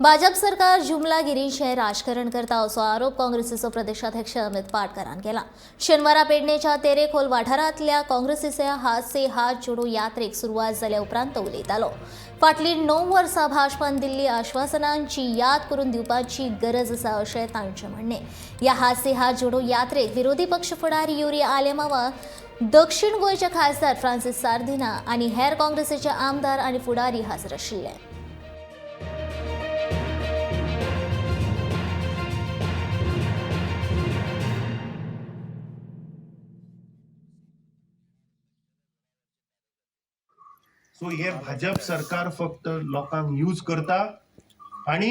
भाजप सरकार जुमलागिरीचे राजकारण करता असो आरोप काँग्रेसीचो प्रदेशाध्यक्ष अमित पाटकरान केला। शेनवारा पेडणेच्या तेरेखोल वाठारांतल्या काँग्रेसीचे हात से हात जोडो यात्रेक सुरवात जाल्या उपरांत तो उलयतालो। फाटली 9 वर्सां भाजपान दिल्ली आश्वासनांची याद करून दिवपाची गरज आसा अशें तांचें म्हणणें। ह्या हात से हात जोडो यात्रेक विरोधी पक्ष फुडारी युरिया आलेमावा, दक्षिण गोंयचे खासदार फ्रांसीस सार्दिना आनी हेर काँग्रेसीचे आमदार आनी फुडारी हाजीर आशिल्ले। सो हे भाजप सरकार फक्त लोकांक यूज करता आणि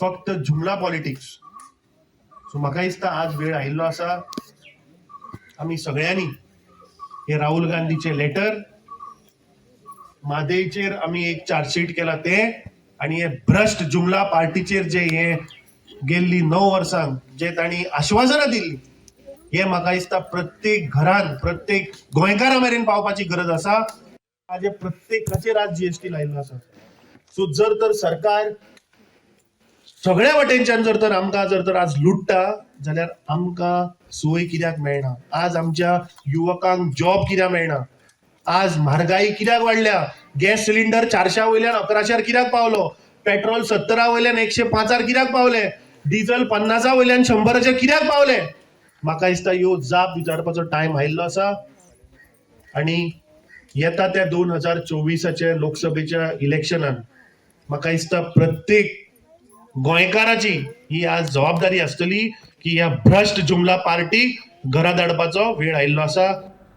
फक्त जुमला पॉलिटिक्स। सो म्हाका दिसता आज वेळ आयिल्लो आसा आमी सगळ्यांनी हे राहुल गांधीचे लेटर मादेचेर आमी एक चार्जशीट केला ते आणि हे भ्रष्ट जुमला पार्टीचेर जे हे गेल्ली 9 वर्सां जे तांणी आश्वासनां दिल्ली हे म्हाका दिसता प्रत्येक घरान प्रत्येक गोंयकारा मेरेन पावपाची गरज आसा। आज प्रत्येकाचेर आज जीएसटी लायिल्लो आसा। सो जर तर सरकार सगळ्या वटेनच्यान जर तर आमकां आज लुटता जाल्यार आमकां सोय कित्याक मेळना? आज आमच्या युवकांक जॉब कित्याक मेळना? आज म्हारगाई कित्याक वाडल्या? गॅस सिलिंडर 400 वयल्यान 1100 कित्याक पावलो? पेट्रोल 70 वयल्यान 105 कित्याक पावले? डिझल 50 वयल्यान 100 कित्याक पावले? म्हाका दिसता ह्यो जाप विचारपाचो टायम आयिल्लो आसा आणि येता त्या 2024च्या लोकसभेच्या इलेक्शनान म्हाका दिसता प्रत्येक गोंयकाराची ही आज जबाबदारी आसतली की ह्या भ्रष्ट जुमला पार्टीक घरा धाडपाचो वेळ आयिल्लो आसा।